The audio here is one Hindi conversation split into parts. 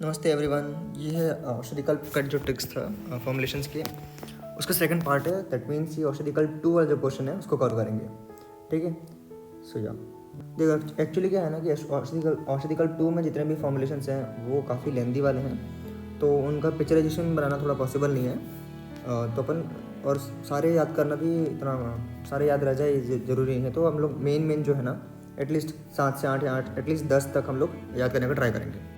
नमस्ते एवरीवन। ये है औषधिकल्प का जो ट्रिक्स था फॉर्मुलेशंस के, उसका सेकंड पार्ट है। दैट मीन्स ये औषधिकल्प 2 वाला जो क्वेश्चन है उसको कवर करेंगे। ठीक है, सो या देखो एक्चुअली क्या है ना कि औषधिकल्प 2 में जितने भी फॉर्मुलेशंस हैं वो काफ़ी लेंदी वाले हैं, तो उनका पिक्चराइजेशन बनाना थोड़ा पॉसिबल नहीं है। तो अपन और सारे याद करना भी इतना सारे याद रह जाए ज़रूरी नहीं है। तो हम लोग मेन जो है ना एटलीस्ट 7 से 8 या 8 एटलीस्ट 10 तक हम लोग याद करने का ट्राई करेंगे।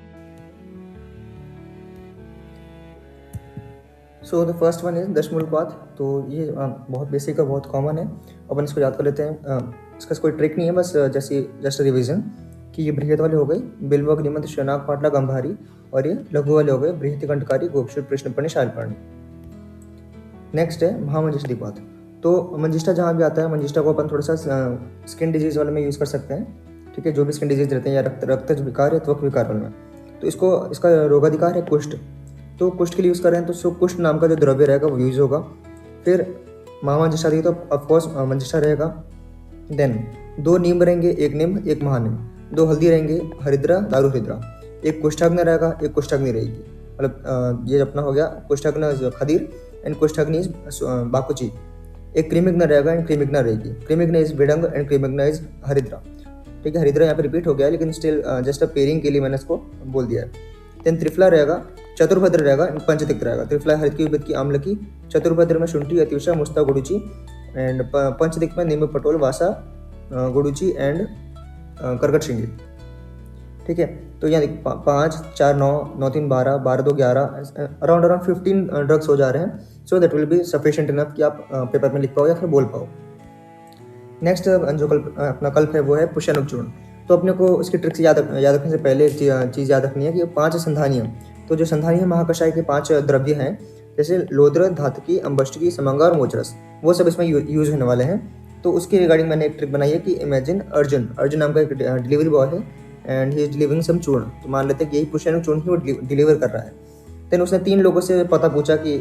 So the first one is दशमूलपात। तो ये बहुत बेसिक और बहुत कॉमन है, अपन इसको याद कर लेते हैं। इसका कोई ट्रिक नहीं है, बस जस्ट रिवीजन कि ये बृहत वाले हो गए बिल्व अग्निमंत शनाक पाटला गंभारी, और ये लघु वाले हो गए बृहति कंटकारी गोपशुर कृष्णपर्णी शालपर्णी। नेक्स्ट है महामंजिष्ठिपात। तो मंजिष्ठा जहाँ भी आता है, मंजिष्ठा को अपन थोड़ा सा स्किन डिजीज वाले में यूज़ कर सकते हैं। ठीक है, जो भी स्किन डिजीज रहते हैं या रक्त विकार या त्वक विकार वाले में, तो इसका रोगाधिकार है कुष्ठ। तो कुष्ठ के लिए यूज़ कर रहे हैं तो सुकुष्ठ नाम का जो द्रव्य रहेगा वो यूज़ होगा। फिर महामंजिष्ठा दी तो ऑफकोर्स मंजिष्ठा रहेगा। देन 2 नीम रहेंगे, एक नीम एक महानीम। 2 हल्दी रहेंगे, हरिद्रा दारू हरिद्रा। एक कुष्ठाग्नि रहेगा, एक कुष्ठाग्नि रहेगी। मतलब ये अपना हो गया कुष्ठाग्नि खदीर एंड कुष्ठाग्नि इज बाकुची। एक क्रीमिग्न रहेगा एंड क्रीमिग्ना रहेगी। क्रीमिग्ना इज बेडंग एंड क्रीमिग्ना इज हरिद्रा। ठीक है, हरिद्रा यहाँ पे रिपीट हो गया लेकिन स्टिल जस्ट अ पेयरिंग के लिए मैंने इसको बोल दिया है। देन त्रिफला रहेगा, चतुर्भद्र रहेगा एंड पंचतिक्त रहेगा। त्रिफला हरित की विपद की आम्ल की, चतुर्भद्र में शुंठी अतिवशा मुस्ता गुडुची एंड पंचतिक्त में नींबू पटोल वासा गुडुची एंड करकट श्रृंगी। ठीक है, तो यहाँ 5 4 9 9 3 12 12 2 11 अराउंड 15 ड्रग्स हो जा रहे हैं। So that will be sufficient enough कि आप पेपर में लिख पाओ या फिर बोल पाओ। नेक्स्ट जो अपना कल्प है वो है पुष्यानुग चूर्ण। तो अपने को इसकी ट्रिक्स याद रखने से पहले एक चीज़ याद रखनी है कि 5 संधानीय। तो जो संधानीय महाकषाय के 5 द्रव्य हैं, जैसे लोद्र, धातकी, अम्बष्टकी, समंगा और मोचरस, वो सब इसमें यूज होने वाले हैं। तो उसके रिगार्डिंग मैंने एक ट्रिक बनाई है कि इमेजिन अर्जुन नाम का एक डिलीवरी बॉय है एंड ही इज डिलीवरिंग सम चूर्ण। तो मान लेते हैं कि यही पुष्यानुग चूर्ण ही वो डिलीवर कर रहा है। देन उसने 3 लोगों से पता पूछा कि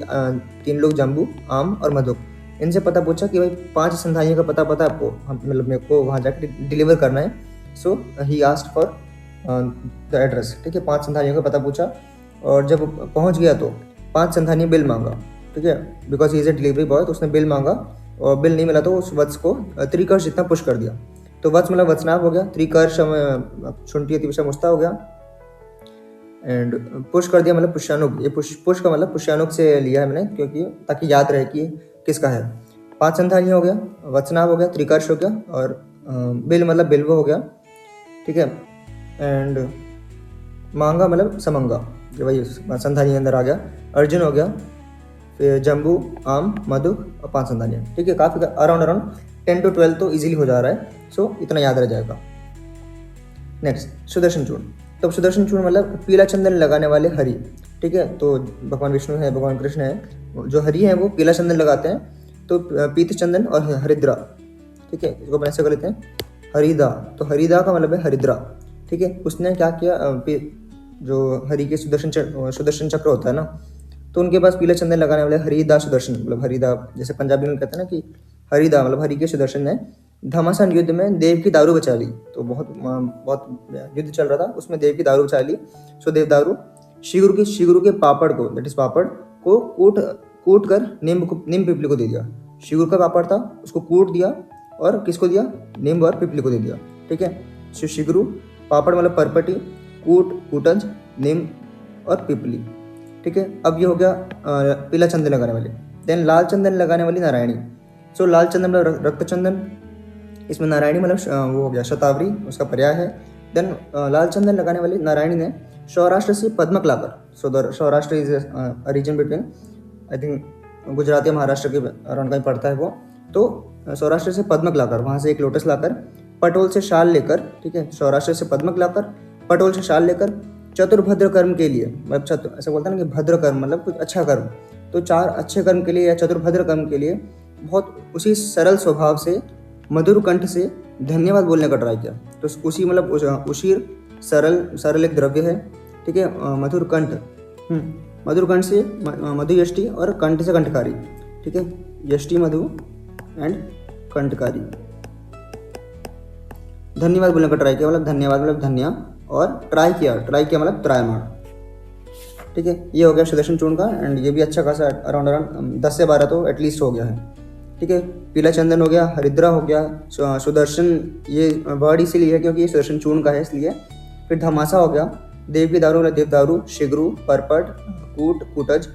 3 लोग जम्बू, आम और मधुक, इनसे पता पूछा कि भाई 5 संधानियों का पता आपको, मतलब मेरे को वहाँ जाकर डिलीवर करना है। So he asked for the address. ठीक है, 5 संधानियों का पता पूछा और जब पहुँच गया तो 5 संधानी बिल मांगा। ठीक है, because he is a delivery boy, तो उसने बिल मांगा और बिल नहीं मिला तो उस वत्स को त्रिकर्ष जितना पुश कर दिया। तो वत्स मतलब वत्सनाभ हो गया, त्रिकर्ष शुंठी अतिवशा मुस्ता हो गया एंड पुश कर दिया मतलब पुष्यानुग। ये पुश का मतलब पुष्यानुग से लिया है मैंने, क्योंकि ताकि याद रहे कि किसका है। 5 संधानी हो गया, वत्सनाभ हो गया, त्रिकर्ष हो गया और बिल मतलब बिल्व हो गया। ठीक है, एंड मांगा मतलब समंगा, जो भाई संधानी अंदर आ गया। अर्जुन हो गया, फिर जम्बू, आम, मधुक और 5 संधानियाँ। ठीक है, काफ़ी अराउंड 10 to 12 तो इजीली हो जा रहा है। सो इतना याद रह जाएगा। नेक्स्ट सुदर्शन चूर्ण। तो सुदर्शन चूर्ण मतलब पीला चंदन लगाने वाले हरि। ठीक है, तो भगवान विष्णु है, भगवान कृष्ण है, जो हरि है वो पीला चंदन लगाते हैं। तो पीत चंदन और हरिद्रा। ठीक है, इसको अपन ऐसे कर लेते हैं हरिदा। तो हरिदा का मतलब है हरिद्रा। ठीक है, उसने क्या किया, जो हरि के सुदर्शन चक्र होता है ना, तो उनके पास पीला चंदन लगाने वाले हरिदा सुदर्शन, मतलब हरिदा, जैसे पंजाबी में कहते हैं ना कि हरिदा मतलब हरि के सुदर्शन ने घमासान युद्ध में देव की दारू बचा ली। तो बहुत युद्ध चल रहा था, उसमें देव की दारू बचा ली। सो देव दारू शिगुरु के पापड़ को, दैट इज पापड़ को कूट कर नीम पिपली को दे दिया। शिगुरु का पापड़ था, उसको कूट दिया और किसको दिया, नीम और पिपली को दे दिया। ठीक है, शिगुरु, पापड़ मतलब परपटी, कूटज, नीम और पिपली। ठीक है, अब ये हो गया पीला चंदन लगाने वाले। देन लाल चंदन लगाने वाली नारायणी। सो लाल चंदन मतलब रक्त चंदन, इसमें नारायणी मतलब वो हो गया शतावरी, उसका पर्याय है। देन लाल चंदन लगाने वाली नारायणी ने सौराष्ट्र से पद्मक लाकर, Saurashtra is region between I think Gujarat या महाराष्ट्र के अराउंड कहीं पड़ता है वो। तो सौराष्ट्र से पद्मक लाकर, वहाँ से एक लोटस लाकर, पटोल से शाल लेकर, ठीक है, सौराष्ट्र से पद्मक लाकर, पटोल से शाल लेकर, चतुर्भद्र कर्म के लिए, मतलब ऐसा बोलता है ना कि भद्र कर्म मतलब कुछ अच्छा कर्म, तो 4 अच्छे कर्म के लिए या चतुर्भद्र कर्म के लिए बहुत उसी सरल स्वभाव से मधुर कंठ से धन्यवाद बोलने का ट्राई किया। तो उसी मतलब उशीर सरल एक द्रव्य है। ठीक है, मधुर कंठ से मधु यष्टि और कंठ से कंठकारी। ठीक है, यष्टि मधु एंड कंठकारी। धन्यवाद बोलने का ट्राई किया, मतलब धन्यवाद मतलब धन्य, और ट्राई किया मतलब त्रायमाण। ठीक है, ये हो गया सुदर्शन चूर्ण का, एंड ये भी अच्छा खासा अराउंड 10 से 12 तो एटलीस्ट हो गया है। ठीक है, पीला चंदन हो गया, हरिद्रा हो गया, सुदर्शन ये वर्ड इसीलिए है क्योंकि ये सुदर्शन चूर्ण का है इसलिए। फिर धमासा हो गया, देव की दारू मतलब देवदारू, शिगरू, परपट, कूट, कूटज,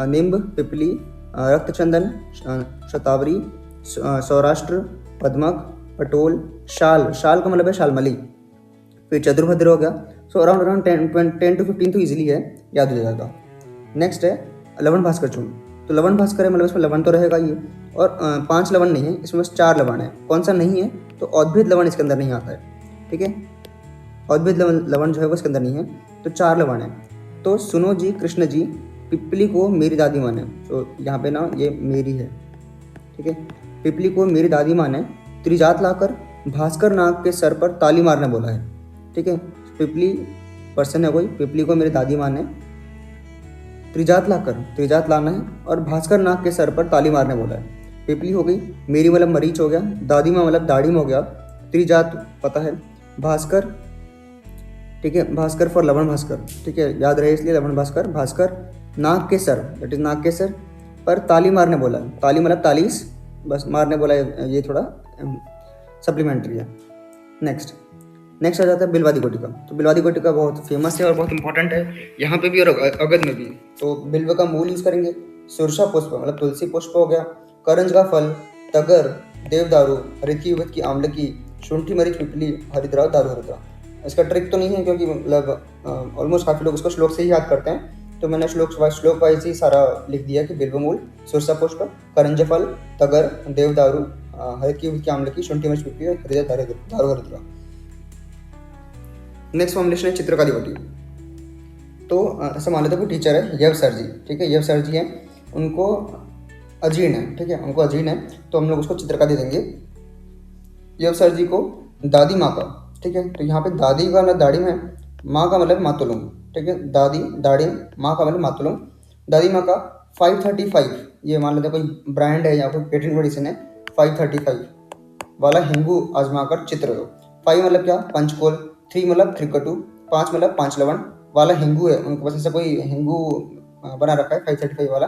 निम्ब, पिपली, रक्तचंदन, शतावरी, सौराष्ट्र, पद्मक, पटोल, शाल, शाल का मतलब है शालमली। फिर चतुर्भद्र हो गया। सो अराउंड 10 to 15 तो ईजिली है, याद हो जाएगा। नेक्स्ट है लवण भास्कर चूर्ण। तो लवण भास्कर है मतलब इसमें लवण तो रहेगा ही, और 5 लवण नहीं है इसमें, बस 4 लवण है। कौन सा नहीं है, तो औद्भिद लवण इसके अंदर नहीं आता है। ठीक है, औद्भिद लवण जो है वो इसके अंदर नहीं है, तो 4 लवण है। तो सुनो जी कृष्ण जी, पिपली को मेरी दादी माने। तो यहाँ पे ना ये मेरी है। ठीक है, पिपली को मेरी दादी माने, त्रिजात लाकर भास्कर नाग के सर पर ताली मारने बोला है। ठीक है, पिपली पर्सन है कोई, पिपली को मेरी दादी माने, त्रिजात लाकर, त्रिजात लाना है, और भास्कर नाग के सर पर ताली मारने बोला है। पिपली हो गई, मेरी मतलब मरीच हो गया, दादी माँ मतलब दाढ़ी में हो गया, त्रिजात पता है, भास्कर, ठीक है, भास्कर फॉर लवण भास्कर। ठीक है, याद रहे इसलिए लवण भास्कर। भास्कर नाग के सर, दैट इज नाग के सर पर ताली मारने बोला है। ताली मतलब तालीस, बस मारने बोला है, ये थोड़ा सप्लीमेंट्री है। नेक्स्ट आ जाता है बिलवादी कोटिका। तो बिलवादी कोटिका बहुत फेमस है और बहुत इंपॉर्टेंट है यहाँ पे भी और अगध में भी। तो बिल्व का मूल यूज करेंगे, सुरसा पुष्प मतलब तुलसी पुष्प हो गया, करंज का फल, तगर, देवदारू, हरित की आमलकी, शुंठी मरीच, पिपली, हरिद्रा, दारू हरिद्रा। इसका ट्रिक तो नहीं है क्योंकि मतलब ऑलमोस्ट काफ़ी लोग इसको श्लोक से ही याद करते हैं, तो मैंने श्लोक वाइज ही सारा लिख दिया कि बिल्व मूल, सुरसा पुष्प, करंज फल, तगर, देवदारू, हरित की आमलकी, शुंठी मरीच, पिपली, हरिद्रा, दारू हरिद्रा। नेक्स्ट फॉर्मुलेशन है चित्रकारी वटी। तो ऐसा मान लेते हैं कोई टीचर है यव सर जी, ठीक है, यव सर जी हैं, उनको अजीर्ण है, ठीक है, उनको अजीर्ण है, तो हम लोग उसको चित्रकारी देंगे। यव सर जी को दादी माँ का, ठीक है, तो यहाँ पे दादी का मतलब दाढ़ी में, माँ का मतलब मातुलुंग, ठीक है, दादी दाढ़ी, माँ का मतलब मातुलुंग। दादी माँ का 535, ये मान लेते हैं कोई ब्रांड है या कोई पेटेंट मेडिसिन है, 535 वाला हिंगू आजमा कर चित्र लो। 5 मतलब क्या, पंचकोल, 3 मतलब त्रिकटु, 5 मतलब 5 लवण वाला हिंगू है, उनके पास ऐसा कोई हिंगू बना रखा है 535 वाला,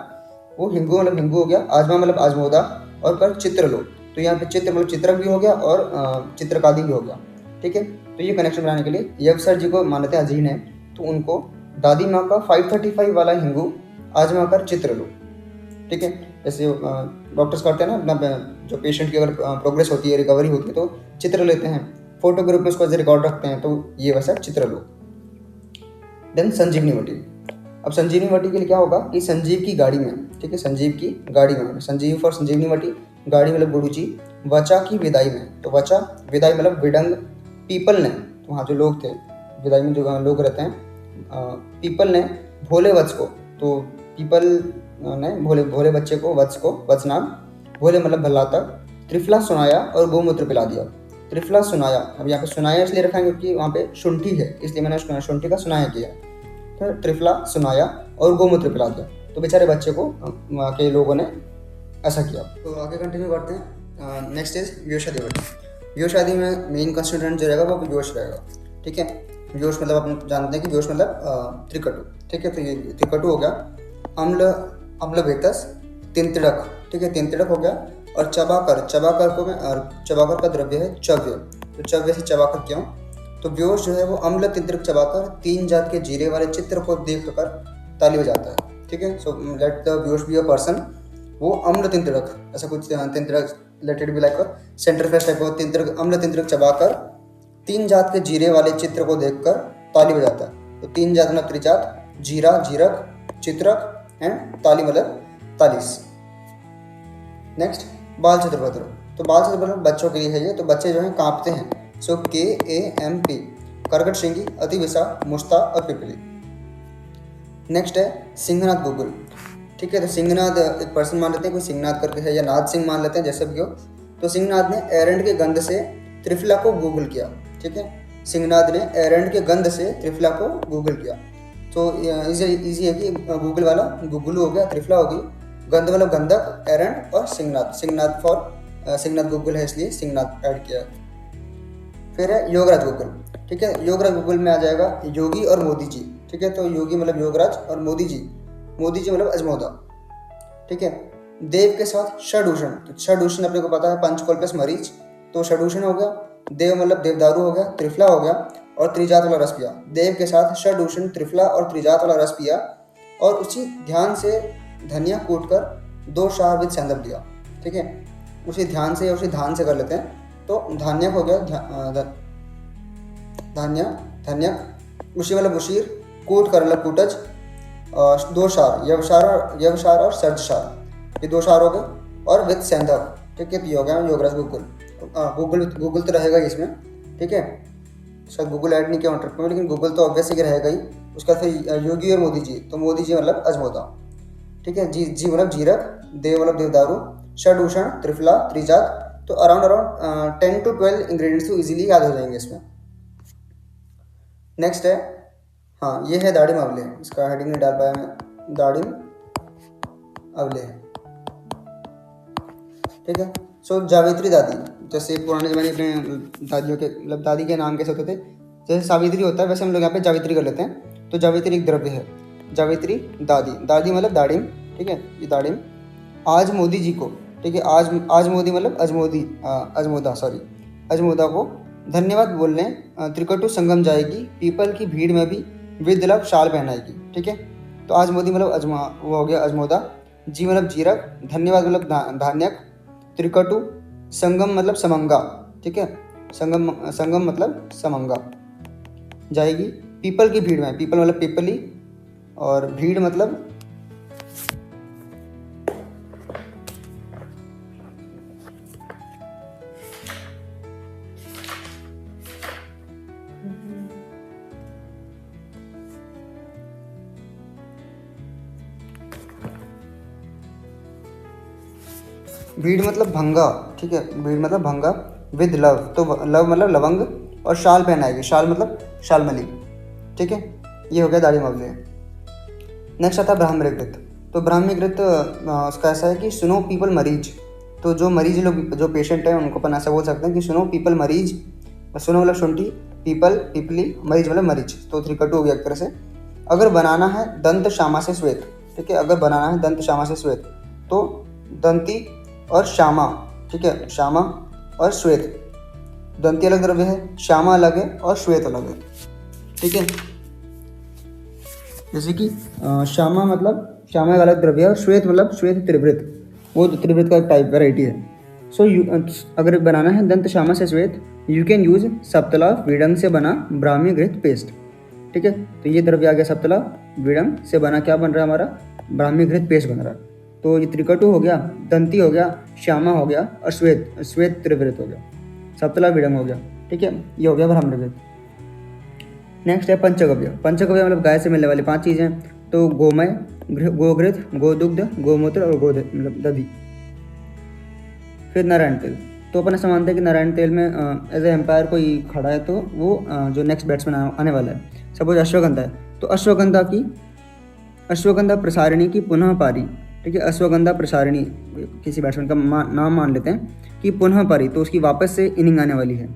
वो हिंगू मतलब हिंगू हो गया, आजमा मतलब आजमोदा, और कर चित्र लो। तो यहाँ पे चित्र मतलब चित्रक भी हो गया और चित्रकादी भी हो गया। ठीक है, तो ये कनेक्शन बनाने के लिए यव सर जी को मानते हैं अजीर्ण है, तो उनको दादी माँ का 535 वाला हिंगू आजमा कर चित्र लो। ठीक है, जैसे डॉक्टर्स करते हैं ना, अपना जो पेशेंट की अगर प्रोग्रेस होती है, रिकवरी होती है, तो चित्र लेते हैं, फोटो के रूप में उसको रिकॉर्ड रखते हैं, तो ये वैसा चित्र लो। देन संजीवनी वटी। अब संजीवनी वटी के लिए क्या होगा कि संजीव की गाड़ी में, ठीक है, संजीव की गाड़ी में, संजीव फॉर संजीवनी वटी, गाड़ी मतलब गुरु जी, वचा की विदाई में, तो वचा विदाई मतलब विडंग, पीपल ने, तो वहाँ जो लोग थे विदाई में जो लोग रहते हैं, पीपल ने भोले वत्स को, तो पीपल ने भोले बच्चे को, वत्स नाम, भोले मतलब भल्लाता, त्रिफला सुनाया और गोमूत्र पिला दिया। त्रिफला सुनाया, अब यहाँ पे सुनाया इसलिए रखा है क्योंकि वहाँ पे शुंठी है, इसलिए मैंने शुंठी का सुनाया किया। तो त्रिफला सुनाया और गोमूत्र पिला दिया, तो बेचारे बच्चे को वहाँ के लोगों ने ऐसा किया। तो आगे कंटिन्यू करते हैं। नेक्स्ट इज व्योशादी वटी। व्योशादी में मेन कंस्टिट्यूएंट जो रहेगा वो व्योश रहेगा। ठीक है, व्योश मतलब आप जानते हैं कि व्योश मतलब त्रिकटु। ठीक है, तो ये त्रिकटु हो गया, अम्ल वेतस, तिंतिड़क, ठीक है, तिंतिड़क हो गया, और चबाकर का द्रव्य है चव्य, तो चव्य से चबाकर क्यों, तो व्योश जो है वो अम्ल तिंतिड़क चबाकर 3 जात के जीरे वाले चित्र को देख कर ताली बजाता है। ठीक है, सो लेट द व्योश बी अ पर्सन, वो अम्ल तिंतिड़क, ऐसा कुछ तिंतिड़क, let it be like Center Fresh type of तिंतिड़क, अम्ल तिंतिड़क चबाकर 3 जात के जीरे वाले चित्र को देखकर ताली बजाता है। तो 3 जात मतलब त्रिजात, जीरा, जीरक, चित्रक एंड ताली मतलब तालीस। नेक्स्ट बाल चतुर्भद्र। तो बाल चतुर्भद्र बच्चों के लिए है ये, तो बच्चे जो हैं कांपते हैं। सो KAMP, करकट श्रृंगी, अतिविसा, मुश्ता और पिपली। नेक्स्ट है सिंहनाद गुगुल। ठीक है, तो सिंहनाद एक पर्सन मान लेते हैं, कोई सिंहनाद करके है, या नाद सिंह मान लेते हैं, जैसे भी हो। तो सिंहनाद ने एरंड के गंध से त्रिफला को गूगल किया। ठीक है, सिंहनाद ने एरंड के गंध से त्रिफला को गूगल किया। तो इजी है कि गूगल वाला गुगुलू हो गया, त्रिफला होगी, गंध मतलब गंधक, एरंड और सिंहनाद, सिंहनाद फॉर सिंहनाद गूगल है इसलिए सिंहनाद ऐड किया। फिर है योगराज गूगल। ठीक है, योगराज गूगल में आ जाएगा योगी और मोदी जी। ठीक है। तो योगी मतलब योगराज, और मोदी जी मतलब अजमोदा, ठीक है। देव के साथ षडूषण, तो षडूषण अपने को पता है पंचकोल प्लस मरीच, तो षडूषण हो गया। देव मतलब देवदारू हो गया, त्रिफला हो गया, और त्रिजात वाला रस पिया। देव के साथ षडूषण, त्रिफला और त्रिजात वाला रस पिया, और उसी ध्यान से धनिया कूट कर 2 शार विद सेंधव दिया, ठीक है। उसी ध्यान से या उसी धान से कर लेते हैं, तो धान्यक हो गया, धन्यक, उसी मतलब उशीर, कूट कर मतलब कूटज, 2 शार, यवशार और सर्जशार, ये 2 शार हो गए, और विद सेंधव, ठीक है। तो ये हो गया योगराज गूगल। गूगल तो रहेगा ही इसमें, ठीक है। शायद गूगल ऐड नहीं किया ट्रिप में, लेकिन गूगल तो ऑब्वियसली रहेगा ही। उसका फिर योगी और मोदी जी, तो मोदी जी मतलब अजमोदा, ठीक है। जी मतलब जीरक, देव मतलब देवदारू, षडूषण, त्रिफला, त्रिजात, तो अराउंड 10 to 12 इंग्रेडिएंट्स तो इजीली याद हो जाएंगे इसमें। नेक्स्ट है, हाँ ये है दाड़िम अवले, इसका हेडिंग नहीं डाल पाया मैं, दाड़िम अवले, ठीक है। सो जावित्री दादी, जैसे पुराने ज़माने अपने दादियों के मतलब दादी के नाम कैसे होते थे, जैसे सावित्री होता है वैसे हम लोग यहाँ पे जावित्री कर लेते हैं। तो जावित्री एक द्रव्य है, जावित्री दादी, दादी मतलब दाड़िम, ठीक है, ये दाड़िम। आज मोदी जी को, ठीक है, आज मोदी मतलब अजमोदा को धन्यवाद बोलने त्रिकटु संगम जाएगी, पीपल की भीड़ में भी विदलभ शाल पहनाएगी, ठीक है। तो आज मोदी मतलब वो हो गया अजमोदा, जी मतलब जीरक, धन्यवाद मतलब धान्यक, त्रिकटु, संगम मतलब समंगा, ठीक है, संगम मतलब समंगा जाएगी, पीपल की भीड़ में, पीपल मतलब पीपली, और भीड़ मतलब भीड़ मतलब भंगा, ठीक है, भीड़ मतलब भंगा, विद लव, तो लव मतलब लवंग, और शाल पहनाएगी, शाल मतलब शालमली, ठीक है। ये हो गया दाढ़ी मवले। नेक्स्ट आता है ब्राह्मणीकृत। तो ब्राह्मणीकृत उसका ऐसा है कि सुनो पीपल मरीज, तो जो मरीज लोग, जो पेशेंट है उनको अपन ऐसा बोल सकते हैं कि सुनो पीपल मरीज, सुनो मतलब शुंठी, पीपल पीपली, मरीज मतलब मरीज, तो त्रिकटु हो गया एक तरह से। अगर बनाना है दंत श्यामा से श्वेत, ठीक है, अगर बनाना है दंत श्यामा से श्वेत, तो दंती और श्यामा, ठीक है, श्यामा और श्वेत, दंती अलग द्रव्य है, श्यामा अलग है, और श्वेत अलग है, ठीक है। जैसे कि श्यामा एक अलग द्रव्य है, और श्वेत मतलब श्वेत त्रिवृत, वो त्रिवृत का एक टाइप वेराइटी है। सो अगर बनाना है दंत श्यामा से श्वेत, यू कैन यूज सप्तला वीडम से बना ब्राह्मी घृत पेस्ट, ठीक है। तो ये द्रव्य आ गया सप्तला वीडम से बना, क्या बन रहा है हमारा, ब्राह्मी घृत पेस्ट बन रहा है। तो ये त्रिकटु हो गया, दंती हो गया, श्यामा हो गया, और श्वेत त्रिवृत हो गया, सप्तला वीडम हो गया, ठीक है। ये हो गया ब्राह्मणीकृत। नेक्स्ट है पंचगव्य। पंचगव्य मतलब गाय से मिलने वाली 5 चीज़ें, तो गोमय, गोघृत, गोदुग्ध, गोमूत्र और मतलब दधी। फिर नारायण तेल, तो अपन ऐसा मानते हैं कि नारायण तेल में एज ए एम्पायर कोई खड़ा है, तो वो जो नेक्स्ट बैट्समैन आने वाला है, सपोज अश्वगंधा है, तो अश्वगंधा प्रसारिणी की पुनः पारी, ठीक है, अश्वगंधा प्रसारिणी किसी बैट्समैन का नाम मान लेते हैं कि पुनः पारी, तो उसकी वापस से इनिंग आने वाली है।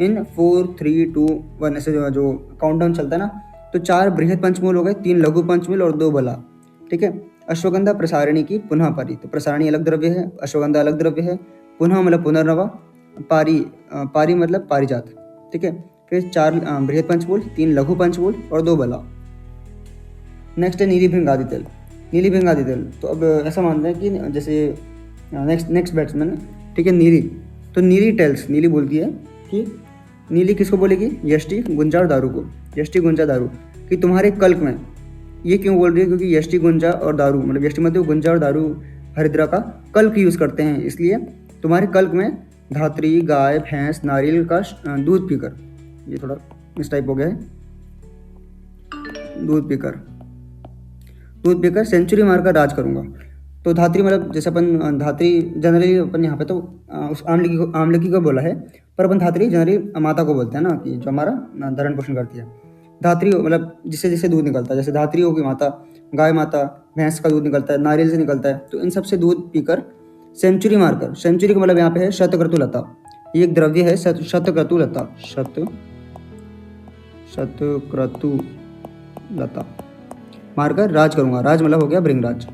इन 4 3 2 1 ऐसे जो काउंटडाउन चलता है ना, तो 4 बृहद पंचमूल हो गए, 3 लघु पंचमूल और 2 बला, ठीक है। अश्वगंधा प्रसारिणी की पुनः पारी, तो प्रसारिणी अलग द्रव्य है, अश्वगंधा अलग द्रव्य है, पुनः मतलब पुनर्नवा, पारी मतलब पारिजात, ठीक है। फिर 4 बृहद पंचमूल, 3 लघु पंचमूल और 2 बला। नेक्स्ट है नीली भृंगादि तेल। नीली भृंगादि तेल, तो अब ऐसा मानते हैं कि जैसे नेक्स्ट बैट्समैन, ठीक है, नीली, तो नीली टेल्स, नीली बोलती है कि नीली किसको बोलेगी, यष्टि, गुंजा और दारू को, यष्टि, गुंजा, दारू, कि तुम्हारे कल्क में, ये क्यों बोल रही है, क्योंकि यष्टि, गुंजा और दारू मतलब यष्टि मध्य गुंजा और दारू हरिद्रा का कल्क यूज़ करते हैं, इसलिए तुम्हारे कल्क में धात्री, गाय, भैंस, नारियल का दूध पीकर, ये थोड़ा इस टाइप हो गया है, दूध पीकर सेंचुरी मारकर राज करूँगा। तो धात्री मतलब जैसे अपन धात्री जनरली अपन यहाँ पे तो उस आमलकी को बोला है, पर अपन धात्री जनरली माता को बोलते हैं ना, कि जो हमारा धरण पोषण करती है। धात्री मतलब जिससे दूध निकलता है, जैसे धात्री होगी माता, गाय माता, भैंस का दूध निकलता है, नारियल से निकलता है, तो इन सब से दूध पीकर सेंचुरी मारकर, सेंचुरी का मतलब यहाँ पे है शतक्रतु लता, ये एक द्रव्य है, शतक्रतु लता, शतक्रतु लता, मारकर राज करूँगा, राज मतलब हो गया ब्रिंग राज,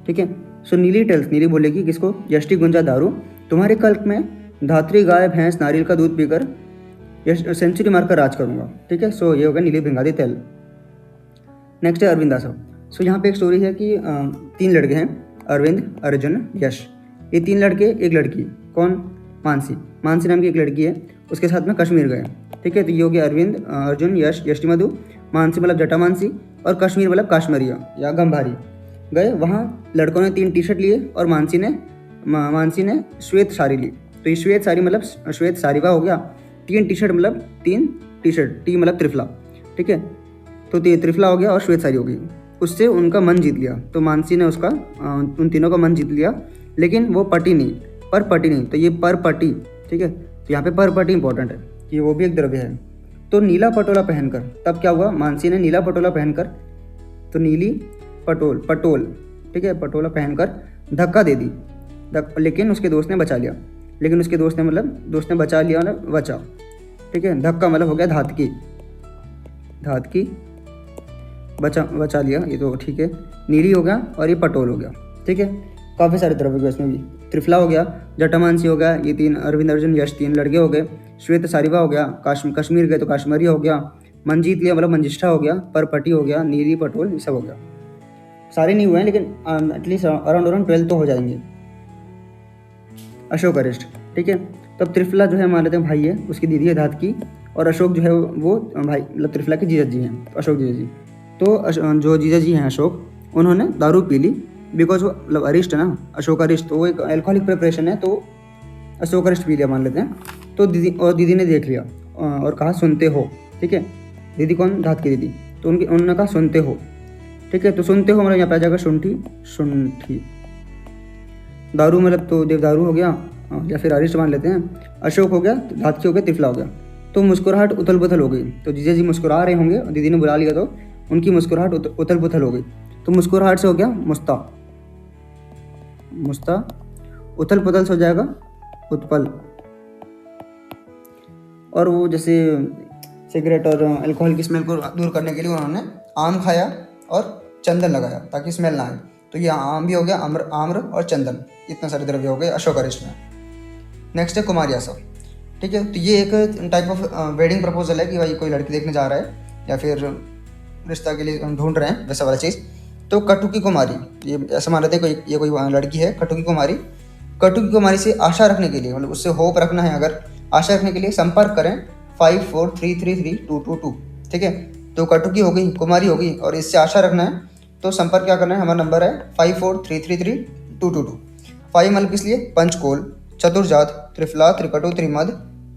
ठीक है। सो नीली टेल्स, नीली बोलेगी किसको, यष्टि गुंजा दारू, तुम्हारे कल्प में धात्री गाय भैंस नारियल का दूध पीकर सेंचुरी मारकर राज करूँगा, ठीक है। सो ये हो गया नीली भृंगादी तेल। नेक्स्ट है अरविंद दासव। सो यहाँ पे एक स्टोरी है कि 3 लड़के हैं, अरविंद, अर्जुन, यश। ये 3 लड़के, एक लड़की, कौन, मानसी, मानसी नाम की एक लड़की है, उसके साथ में कश्मीर गए, ठीक है। तो ये हो गया अरविंद, अर्जुन, यश, यष्टिमधु, मानसी मतलब जटा मानसी, और कश्मीर मतलब काश्मीरिया या गंभारी गए। वहाँ लड़कों ने 3 टी-शर्ट लिए और मानसी ने श्वेत साड़ी ली। तो ये श्वेत साड़ी मतलब श्वेत साड़ीवा हो गया, 3 टी-शर्ट मतलब 3 टी-शर्ट, टी मतलब त्रिफला, ठीक है। तो त्रिफला हो गया और श्वेत साड़ी हो गई, उससे उनका मन जीत लिया। तो मानसी ने उसका उन तीनों का मन जीत लिया, लेकिन वो पटी नहीं, पर पटी नहीं, तो ये पर पटी, ठीक है। तो यहाँ पे पर पटी इंपॉर्टेंट है कि वो भी एक द्रव्य है। तो नीला पटोला पहनकर, तब क्या हुआ, मानसी ने नीला पटोला पहनकर, तो नीली पटोल, ठीक है, पटोला पहनकर धक्का दे दी, लेकिन उसके दोस्त ने बचा लिया, लेकिन उसके दोस्त ने बचा लिया मतलब बचा, ठीक है। धक्का मतलब हो गया धातकी, बचा लिया, ये तो ठीक है। नीली हो गया और ये पटोल हो गया, ठीक है। काफ़ी सारे द्रव्य गए इसमें भी, त्रिफला हो गया, जटामानसी हो गया, ये 3 अरविंद, अर्जुन, यश 3 लड़के हो गए, श्वेत सारिवा हो गया, कश्मीर गए तो काश्मीरी हो गया, मन जीत लिया मतलब मंजिष्ठा हो गया, परपटी हो गया, नीली पटोल, ये सब हो गया। सारे नहीं हुए हैं लेकिन एटलीस्ट अराउंड 12 तो हो जाएंगे। अशोक अरिष्ट, ठीक है। तब त्रिफला जो है मान लेते हैं भाई है, उसकी दीदी है धातकी, और अशोक जो है वो भाई मतलब त्रिफला के जीजा जी हैं, अशोक जीजा जी। तो जो जीजा जी हैं अशोक, उन्होंने दारू पी ली, बिकॉज वो मतलब अरिष्ट है ना, अशोक अरिष्ट, तो वो एक एल्कोहलिक प्रिपरेशन है, तो अशोक अरिष्ट पी लिया मान लेते हैं। तो दीदी ने देख लिया और कहा सुनते हो, ठीक है। दीदी कौन, धातकी दीदी, तो उन्होंने कहा सुनते हो, ठीक है। तो सुनते हो मतलब यहाँ पे आ जाएगा शुंठी, दारू मतलब तो देवदारू हो गया, या फिर अरिष्ट मान लेते हैं। अशोक हो गया, धातकी हो गया, त्रिफला हो गया। तो मुस्कुराहट उथल पुथल हो गई, तो जीजा जी मुस्कुरा रहे होंगे और दीदी ने बुला लिया, तो उनकी मुस्कुराहट उथल पुथल हो गई। तो मुस्कुराहट से हो गया मुस्ता, उथल पुथल से हो जाएगा उत्पल। और वो जैसे सिगरेट और अल्कोहल की स्मेल को दूर करने के लिए उन्होंने आम खाया और चंदन लगाया ताकि स्मेल ना आए। तो ये आम भी हो गया, आम्र और चंदन, इतने सारे द्रव्य हो गए अशोक अरिष्ट में। नेक्स्ट है कुमार यासव, ठीक है। तो ये एक टाइप ऑफ वेडिंग प्रपोजल है कि भाई कोई लड़की देखने जा रहा है या फिर रिश्ता के लिए ढूंढ रहे हैं, वैसा वाला चीज़। तो कटुकी कुमारी, ये ऐसा मान लेते हैं ये कोई लड़की है कटुकी कुमारी से आशा रखने के लिए, मतलब उससे होप रखना है, अगर आशा रखने के लिए संपर्क करें 54333222, ठीक है। तो कटुकी हो गई, कुमारी हो गई, और इससे आशा रखना है तो संपर्क क्या करना है, हमारा नंबर है 54333222। 5 मतलब किस लिए, पंचकोल, चतुर्जात, त्रिफला, त्रिकटु, त्रिमद।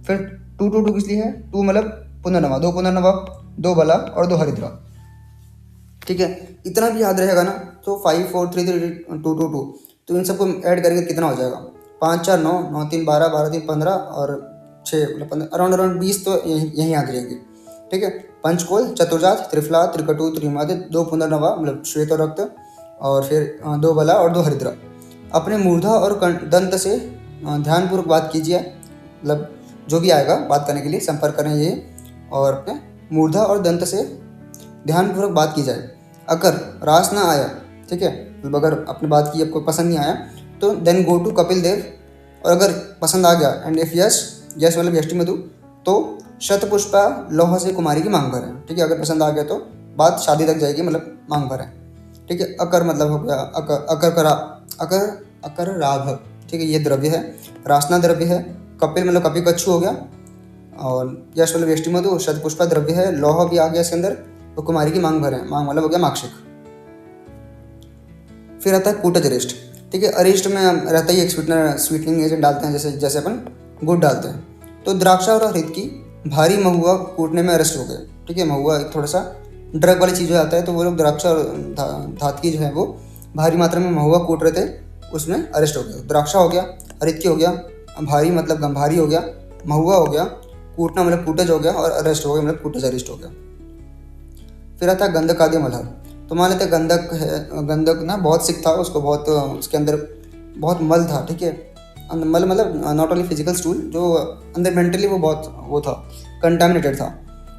फिर 222 किस लिए है, 2 मतलब पुनर्नवा, 2 पुनर्नवा, 2 बला और 2 हरिद्रा, ठीक है। इतना भी याद रहेगा ना, तो 54333222, तो इन सबको ऐड करेंगे कितना हो जाएगा, 5 4 9 9 3 12 12 3 15 और 6 मतलब 15, अराउंड 20 तो यहीं याद रहेंगे, ठीक है। पंचकोल, चतुर्जात, त्रिफला, त्रिकटु, त्रिमद, 2 पुनर्नवा मतलब श्वेत और रक्त, और फिर 2 बला और 2 हरिद्रा। अपने मूर्धा और दंत से ध्यानपूर्वक बात कीजिए, मतलब जो भी आएगा बात करने के लिए संपर्क करें ये, और अपने मूर्धा और दंत से ध्यानपूर्वक बात की जाए। अगर रास ना आया, ठीक है, मतलब अगर अपनी बात की आपको पसंद नहीं आया तो then go to Kapil Dev, और अगर पसंद आ गया एंड इफ यस मतलब यष्टिमधु, तो शतपुष्पा लौह से कुमारी की मांग करें, ठीक है। अगर पसंद आ गया तो बात शादी तक जाएगी, मतलब मांग करें, ठीक है। अकर मतलब हो गया अकर राभ, ठीक है, ये द्रव्य है, रासना द्रव्य है, कपिल मतलब कपि कच्छु हो गया, और यश मतलब यष्टिमधु, शतपुष्पा द्रव्य है, लौह भी आ गया इसके अंदर, तो कुमारी की मांग भरें, मांग मतलब हो गया माक्षिक। फिर आता है कूटज अरिष्ट, ठीक है। अरिष्ट में रहता ही एक स्वीटनिंग एजेंट डालते हैं, जैसे अपन गुड़ डालते हैं। तो द्राक्षा और हरित की भारी महुआ कूटने में अरेस्ट हो गए, ठीक है। महुआ एक थोड़ा सा ड्रग वाली चीज़ हो जाता है, तो वो लोग द्राक्षा और धातकी जो है वो भारी मात्रा में महुआ कूट रहे थे, उसमें अरेस्ट हो गया। द्राक्षा हो गया, हरित की हो गया, भारी मतलब गंभारी हो गया, महुआ हो गया, कूटना मतलब कूटज हो गया, और अरेस्ट हो गया मतलब कूटज अरेस्ट हो गया। फिर आता है गंधक आदि मलहर। तो मान लेते हैं गंधक है, गंधक ना बहुत सिक था, उसको बहुत उसके अंदर बहुत मल था, ठीक है। मल मतलब नॉट ओनली फिजिकल स्टूल, जो अंदर मेंटली वो बहुत वो था, कंटामिनेटेड था।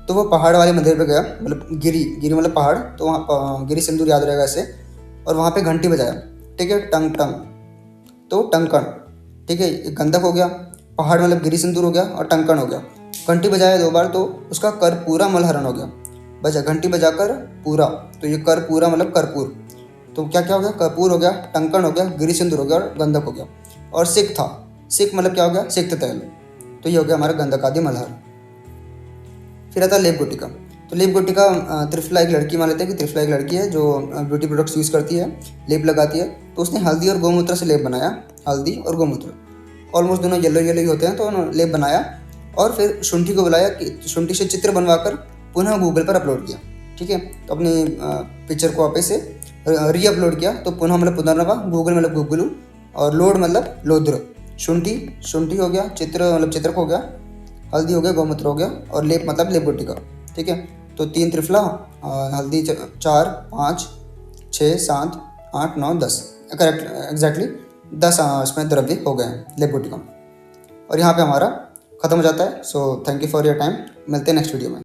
तो वो पहाड़ वाले मंदिर पे गया, मतलब गिरी गिरी मतलब पहाड़, तो वहाँ गिरी सिंदूर याद रहेगा ऐसे। और वहाँ पे घंटी बजाया, ठीक है, टंग टंग, तो टंकण, ठीक है, ये गंधक हो गया, पहाड़ मतलब गिरी सिंदूर हो गया, और टंकण हो गया। घंटी बजाया 2 बार तो उसका कर पूरा मलहरण हो गया। बजा घंटी बजाकर पूरा, तो ये कर पूरा मतलब कर्पूर, तो क्या क्या हो गया, कर्पूर हो गया, टंकण हो गया, गिरी सिंदूर हो गया और गंधक हो गया। और सिक था, सिक मतलब क्या हो गया, सिक्त तैल, तो ये हो गया हमारा गंधक आदि मलहर। फिर आता है लेप गुटिका। तो लेप गुटिका त्रिफला एक लड़की, मान लेते हैं कि त्रिफला एक लड़की है जो ब्यूटी प्रोडक्ट्स यूज़ करती है, लेप लगाती है। तो उसने हल्दी और गौमूत्र से लेप बनाया, हल्दी और गौमूत्र, ऑलमोस्ट दोनों येलो येलो ही होते हैं, तो उन्होंने लेप बनाया। और फिर शुंठी को बुलाया कि शुंठी से चित्र बनवाकर पुनः गूगल पर अपलोड किया, ठीक है। तो अपनी पिक्चर को वापस से री अपलोड किया, तो पुनः मतलब पुनर्नवा, गूगल मतलब गूगलू, और लोड मतलब लोद्र। शुंठी शुंठी हो गया, चित्र मतलब चित्रक हो गया, हल्दी हो गया, गौमूत्र हो गया, और लेप मतलब लेप गुटिका, ठीक है। तो 3 त्रिफला, हल्दी 4 5 6 7 8 9 10, करेक्ट एग्जैक्टली 10 इसमें द्रव्य हो गए हैं लेप गुटिका। और यहाँ पे हमारा ख़त्म हो जाता है। So thank you for your time, मिलते हैं नेक्स्ट वीडियो में।